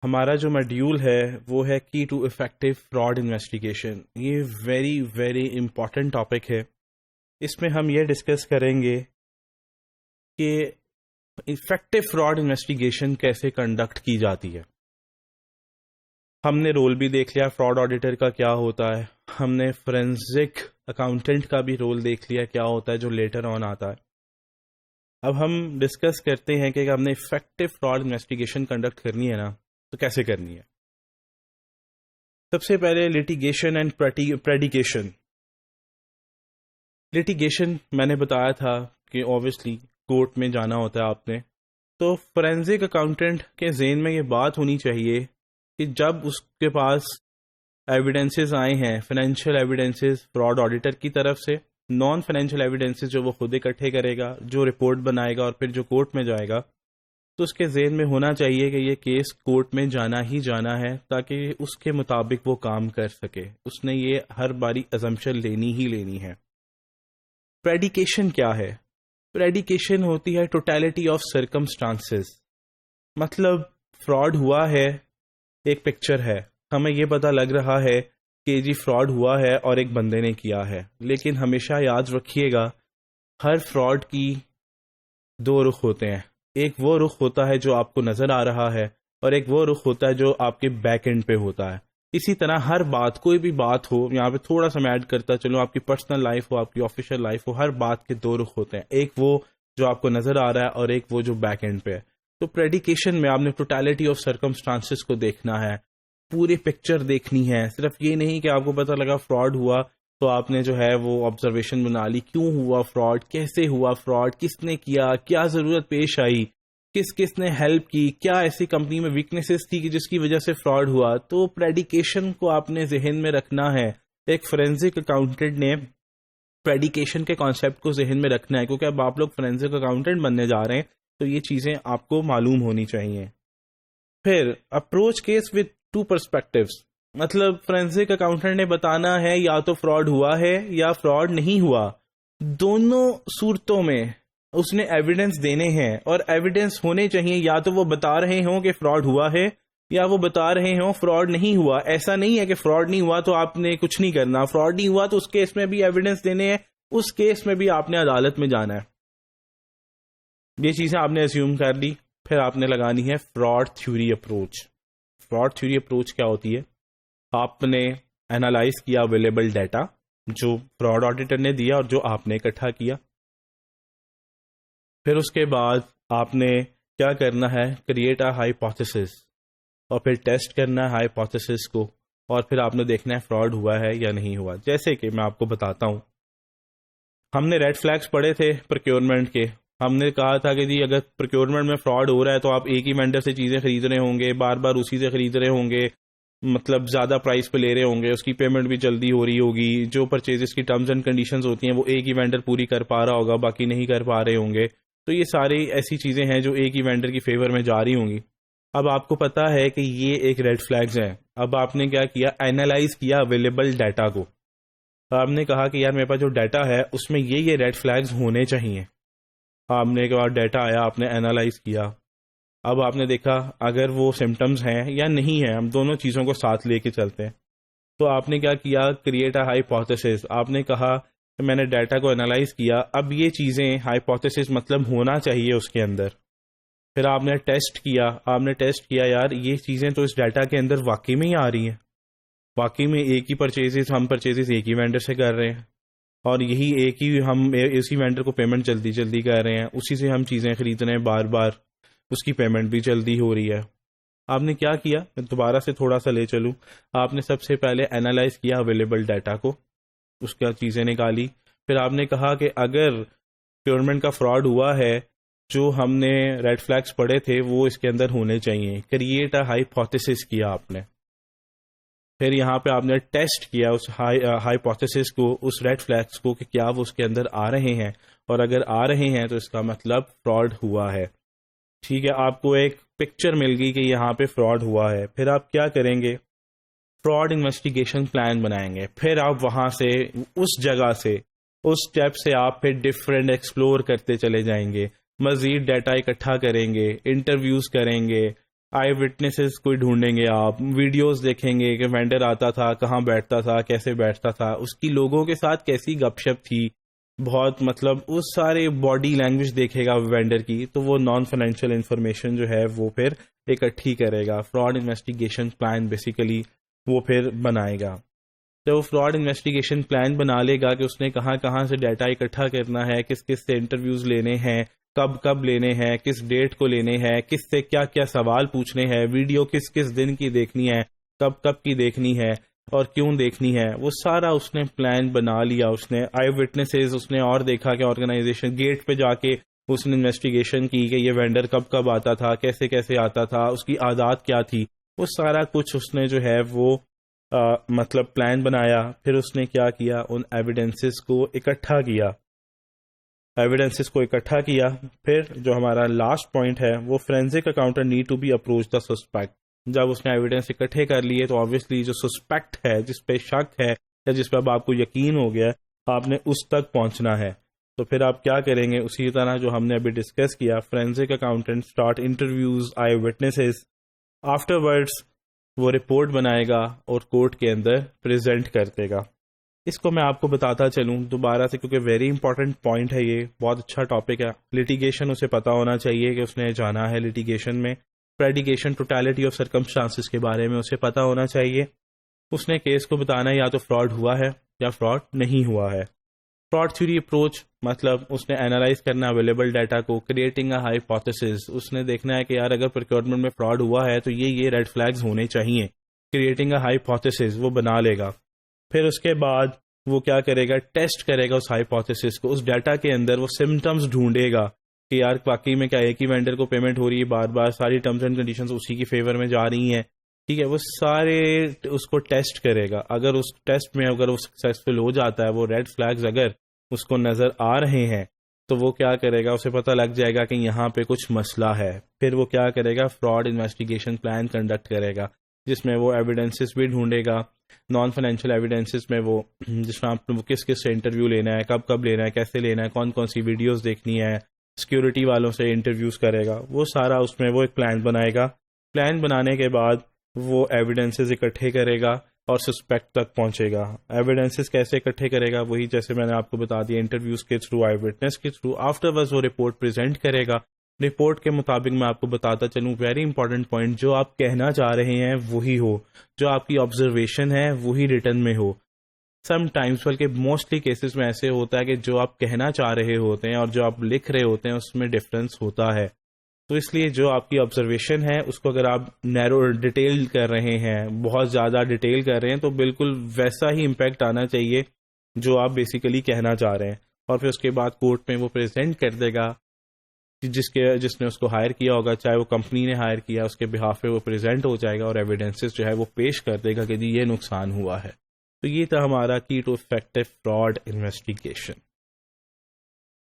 ہمارا جو ماڈیول ہے وہ ہے کی ٹو افیکٹو فراڈ انویسٹیگیشن. یہ ویری ویری امپورٹنٹ ٹاپک ہے. اس میں ہم یہ ڈسکس کریں گے کہ افیکٹو فراڈ انویسٹیگیشن کیسے کنڈکٹ کی جاتی ہے. ہم نے رول بھی دیکھ لیا فراڈ آڈیٹر کا کیا ہوتا ہے. ہم نے فورینزک اکاؤنٹنٹ کا بھی رول دیکھ لیا کیا ہوتا ہے جو لیٹر آن آتا ہے. اب ہم ڈسکس کرتے ہیں کہ ہم نے افیکٹو فراڈ انویسٹیگیشن کنڈکٹ کرنی ہے نا تو کیسے کرنی ہے. سب سے پہلے لیٹیگیشن اینڈ پریڈیکیشن. لیٹیگیشن میں نے بتایا تھا کہ اوبویسلی کورٹ میں جانا ہوتا ہے آپ نے. تو فورینزک اکاؤنٹنٹ کے ذہن میں یہ بات ہونی چاہیے کہ جب اس کے پاس ایویڈنسز آئے ہیں، فائنینشیل ایویڈنسز فراڈ آڈیٹر کی طرف سے، نان فائنینشیل ایویڈنسز جو وہ خود اکٹھے کرے گا، جو رپورٹ بنائے گا اور پھر جو کورٹ میں جائے گا، تو اس کے ذہن میں ہونا چاہیے کہ یہ کیس کورٹ میں جانا ہی جانا ہے تاکہ اس کے مطابق وہ کام کر سکے. اس نے یہ ہر باری ازمپشن لینی ہی لینی ہے. پریڈیکیشن کیا ہے؟ پریڈیکیشن ہوتی ہے ٹوٹیلٹی آف سرکمسٹانسز. مطلب فراڈ ہوا ہے، ایک پکچر ہے، ہمیں یہ پتہ لگ رہا ہے کہ جی فراڈ ہوا ہے اور ایک بندے نے کیا ہے. لیکن ہمیشہ یاد رکھیے گا ہر فراڈ کی دو رخ ہوتے ہیں. ایک وہ رخ ہوتا ہے جو آپ کو نظر آ رہا ہے اور ایک وہ رخ ہوتا ہے جو آپ کے بیک اینڈ پہ ہوتا ہے. اسی طرح ہر بات، کوئی بھی بات ہو، یہاں پہ تھوڑا سا میں ایڈ کرتا چلو، آپ کی پرسنل لائف ہو، آپ کی آفیشیل لائف ہو، ہر بات کے دو رخ ہوتے ہیں. ایک وہ جو آپ کو نظر آ رہا ہے اور ایک وہ جو بیک اینڈ پہ ہے. تو پریڈیکیشن میں آپ نے ٹوٹیلٹی آف سرکمسٹانسز کو دیکھنا ہے، پوری پکچر دیکھنی ہے. صرف یہ نہیں کہ آپ کو پتہ لگا فراڈ ہوا تو آپ نے جو ہے وہ آبزرویشن بنا لی، کیوں ہوا فراڈ، کیسے ہوا فراڈ، کس نے کیا، کیا ضرورت پیش آئی، کس نے ہیلپ کی، کیا ایسی کمپنی میں ویکنیسز تھی کہ جس کی وجہ سے فراڈ ہوا. تو پریڈیکیشن کو آپ نے ذہن میں رکھنا ہے. ایک فورینزک اکاؤنٹنٹ نے پریڈیکیشن کے کانسیپٹ کو ذہن میں رکھنا ہے کیونکہ اب آپ لوگ فورینزک اکاؤنٹنٹ بننے جا رہے ہیں تو یہ چیزیں آپ کو معلوم ہونی چاہیے. پھر approach case with two perspectives. مطلب فورینزک اکاؤنٹنٹ نے بتانا ہے یا تو فراڈ ہوا ہے یا فراڈ نہیں ہوا. دونوں صورتوں میں اس نے ایویڈنس دینے ہیں اور ایویڈنس ہونے چاہیے یا تو وہ بتا رہے ہوں کہ فراڈ ہوا ہے یا وہ بتا رہے ہوں فراڈ نہیں ہوا. ایسا نہیں ہے کہ فراڈ نہیں ہوا تو آپ نے کچھ نہیں کرنا، فراڈ نہیں ہوا تو اس کیس میں بھی ایویڈنس دینے ہیں، اس کیس میں بھی آپ نے عدالت میں جانا ہے. یہ چیزیں آپ نے اسیوم کر لی. پھر آپ نے لگانی ہے fraud theory approach. Fraud theory approach کیا ہوتی ہے؟ آپ نے اینالائز کیا اویلیبل ڈیٹا جو فراڈ آڈیٹر نے دیا اور جو آپ نے اکٹھا کیا. پھر اس کے بعد آپ نے کیا کرنا ہے؟ کریٹ اے ہائپوتھیسس، اور پھر ٹیسٹ کرنا ہے ہائپوتھیسس کو، اور پھر آپ نے دیکھنا ہے فراڈ ہوا ہے یا نہیں ہوا. جیسے کہ میں آپ کو بتاتا ہوں، ہم نے ریڈ فلیگز پڑھے تھے پروکیورمنٹ کے. ہم نے کہا تھا کہ جی اگر پروکیورمنٹ میں فراڈ ہو رہا ہے تو آپ ایک ہی وینڈر سے چیزیں خرید رہے ہوں گے، بار بار اسی سے خرید رہے ہوں گے، مطلب زیادہ پرائز پہ لے رہے ہوں گے، اس کی پیمنٹ بھی جلدی ہو رہی ہوگی، جو پرچیزز کی ٹرمز اینڈ کنڈیشنز ہوتی ہیں وہ ایک ہی وینڈر پوری کر پا رہا ہوگا، باقی نہیں کر پا رہے ہوں گے. تو یہ ساری ایسی چیزیں ہیں جو ایک ہی وینڈر کی فیور میں جا رہی ہوں گی. اب آپ کو پتا ہے کہ یہ ایک ریڈ فلیگز ہیں. اب آپ نے کیا کیا؟ اینالائز کیا اویلیبل ڈیٹا کو. آپ نے کہا کہ یار میرے پاس جو ڈیٹا ہے اس میں یہ ریڈ فلیگز ہونے چاہیے. آپ نے کہا ڈیٹا آیا، آپ نے اینالائز کیا. اب آپ نے دیکھا اگر وہ سمٹمز ہیں یا نہیں ہیں، ہم دونوں چیزوں کو ساتھ لے کے چلتے ہیں. تو آپ نے کیا کیا؟ Create a hypothesis. آپ نے کہا کہ میں نے ڈیٹا کو اینالائز کیا، اب یہ چیزیں ہائپوتھیسس مطلب ہونا چاہیے اس کے اندر. پھر آپ نے ٹیسٹ کیا. آپ نے ٹیسٹ کیا یار یہ چیزیں تو اس ڈیٹا کے اندر واقعی میں ہی آ رہی ہیں، واقعی میں ایک ہی ہم پرچیزز ایک ہی وینڈر سے کر رہے ہیں اور یہی ایک ہی ہم اسی وینڈر کو پیمنٹ جلدی جلدی کر رہے ہیں، اسی سے ہم چیزیں خرید رہے ہیں بار بار، اس کی پیمنٹ بھی جلدی ہو رہی ہے. آپ نے کیا کیا؟ میں دوبارہ سے تھوڑا سا لے چلوں. آپ نے سب سے پہلے اینالائز کیا اویلیبل ڈیٹا کو، اس کا چیزیں نکالی. پھر آپ نے کہا کہ اگر پروکیورمنٹ کا فراڈ ہوا ہے، جو ہم نے ریڈ فلیگز پڑھے تھے وہ اس کے اندر ہونے چاہیے. کریٹ اے ہائپوتھیسس کیا آپ نے. پھر یہاں پہ آپ نے ٹیسٹ کیا اس ہائپوتھیسس کو، اس ریڈ فلیگز کو کہ کیا وہ اس کے اندر آ رہے ہیں، اور اگر آ رہے ہیں تو اس کا مطلب فراڈ ہوا ہے. ٹھیک ہے، آپ کو ایک پکچر مل گئی کہ یہاں پہ فراڈ ہوا ہے. پھر آپ کیا کریں گے؟ فراڈ انویسٹیگیشن پلان بنائیں گے. پھر آپ وہاں سے، اس جگہ سے، اس اسٹیپ سے آپ پھر ڈفرینٹ ایکسپلور کرتے چلے جائیں گے، مزید ڈیٹا اکٹھا کریں گے، انٹرویوز کریں گے، آئی وٹنسز کوئی ڈھونڈیں گے آپ, ویڈیوز دیکھیں گے کہ وینڈر آتا تھا, کہاں بیٹھتا تھا, کیسے بیٹھتا تھا, اس کی لوگوں کے ساتھ کیسی گپ شپ تھی, بہت مطلب اس سارے باڈی لینگویج دیکھے گا وینڈر کی, تو وہ نان فائنینشیل انفارمیشن جو ہے وہ پھر اکٹھی کرے گا. فراڈ انویسٹیگیشن پلان بیسیکلی وہ پھر بنائے گا. تو وہ فراڈ انویسٹیگیشن پلان بنا لے گا کہ اس نے کہاں کہاں سے ڈیٹا اکٹھا کرنا ہے, کس کس سے انٹرویوز لینے ہیں, کب کب لینے ہیں, کس ڈیٹ کو لینے ہیں, کس سے کیا کیا سوال پوچھنے ہیں, ویڈیو کس کس دن کی دیکھنی ہے, کب کب کی دیکھنی ہے اور کیوں دیکھنی ہے. وہ سارا اس نے پلان بنا لیا. اس نے آئی وٹنسز اس نے اور دیکھا کہ آرگنائزیشن گیٹ پہ جا کے اس نے انویسٹیگیشن کی کہ یہ وینڈر کب کب آتا تھا, کیسے کیسے آتا تھا, اس کی عادات کیا تھی. وہ سارا کچھ اس نے جو ہے وہ مطلب پلان بنایا. پھر اس نے کیا کیا, ان ایویڈنسز کو اکٹھا کیا. پھر جو ہمارا لاسٹ پوائنٹ ہے وہ forensic accountant need to be approach the suspect. جب اس نے ایویڈنس اکٹھے کر لیے تو آبویسلی جو سسپیکٹ ہے, جس پہ شک ہے یا جس پہ اب آپ کو یقین ہو گیا, آپ نے اس تک پہنچنا ہے. تو پھر آپ کیا کریں گے, اسی طرح جو ہم نے ابھی ڈسکس کیا, فورینزک اکاؤنٹنٹ اسٹارٹ انٹرویوز آئی وٹنسز. آفٹر ورڈس وہ رپورٹ بنائے گا اور کورٹ کے اندر پریزنٹ کر دے گا. اس کو میں آپ کو بتاتا چلوں دوبارہ سے کیونکہ ویری امپورٹنٹ پوائنٹ ہے, یہ بہت اچھا ٹاپک ہے. لٹیگیشن اسے پتا ہونا چاہیے کہ اس نے جانا ہے لٹیگیشن میں. پریڈیکیشن ٹوٹیلٹی آف سرکمسٹانسز کے بارے میں اسے پتا ہونا چاہیے. اس نے کیس کو بتانا ہے یا تو فراڈ ہوا ہے یا فراڈ نہیں ہوا ہے. فراڈ تھیوری اپروچ مطلب اس نے اینالائز کرنا اویلیبل ڈیٹا کو, کریٹنگ اے ہائپوتھیسس. اس نے دیکھنا ہے کہ یار اگر پروکیورمنٹ میں فراڈ ہوا ہے تو یہ ریڈ فلیگز ہونے چاہیے. کریٹنگ اے ہائپوتھیسس وہ بنا لے گا. پھر اس کے بعد وہ کیا کرے گا, ٹیسٹ کرے گا اس ہائپوتھیسس کو. اس ڈیٹا کے اندر وہ سمٹمز ڈھونڈے گا کہ یار واقعی میں کیا ایک ہی وینڈر کو پیمنٹ ہو رہی ہے بار بار, ساری ٹرمز اینڈ کنڈیشنز اسی کی فیور میں جا رہی ہیں. ٹھیک ہے, وہ سارے اس کو ٹیسٹ کرے گا. اگر اس ٹیسٹ میں اگر وہ سکسیسفل ہو جاتا ہے, وہ ریڈ فلیگز اگر اس کو نظر آ رہے ہیں, تو وہ کیا کرے گا, اسے پتہ لگ جائے گا کہ یہاں پہ کچھ مسئلہ ہے. پھر وہ کیا کرے گا, فراڈ انویسٹیگیشن پلان کنڈکٹ کرے گا, جس میں وہ ایویڈنسز بھی ڈھونڈے گا. نان فائنینشیل ایویڈنسز میں وہ جس میں آپ کس کس سے انٹرویو لینا ہے, کب کب لینا ہے, کیسے لینا ہے, کون کون سی ویڈیوز دیکھنی ہے, سیکیورٹی والوں سے انٹرویوز کرے گا. وہ سارا اس میں وہ ایک پلان بنائے گا. پلان بنانے کے بعد وہ ایویڈنسز اکٹھے کرے گا اور سسپیکٹ تک پہنچے گا. ایویڈنسز کیسے اکٹھے کرے گا, وہی جیسے میں نے آپ کو بتا دیا, انٹرویوز کے تھرو, آئی وٹنس کے تھرو. آفٹر ورڈ وہ رپورٹ پریزنٹ کرے گا. رپورٹ کے مطابق میں آپ کو بتاتا چلوں, ویری امپورٹنٹ پوائنٹ, جو آپ کہنا چاہ رہے ہیں وہی ہو, جو آپ کی آبزرویشن ہے وہی ریٹن میں ہو. سم ٹائمس بلکہ موسٹلی کیسز میں ایسے ہوتا ہے کہ جو آپ کہنا چاہ رہے ہوتے ہیں اور جو آپ لکھ رہے ہوتے ہیں اس میں ڈفرینس ہوتا ہے. تو اس لیے جو آپ کی آبزرویشن ہے اس کو اگر آپ نیرو ڈیٹیل کر رہے ہیں, بہت زیادہ ڈیٹیل کر رہے ہیں, تو بالکل ویسا ہی امپیکٹ آنا چاہیے جو آپ بیسیکلی کہنا چاہ رہے ہیں. اور پھر اس کے بعد کورٹ میں وہ پریزنٹ کر دے گا, جس نے اس کو ہائر کیا ہوگا, چاہے وہ کمپنی نے ہائر کیا, اس کے بہاف پہ وہ پریزنٹ ہو جائے گا اور ایویڈنسز جو ہے وہ پیش کر دے گا کہ جی یہ نقصان ہوا ہے. تو یہ تھا ہمارا کی ٹو افیکٹو فراڈ انویسٹیگیشن.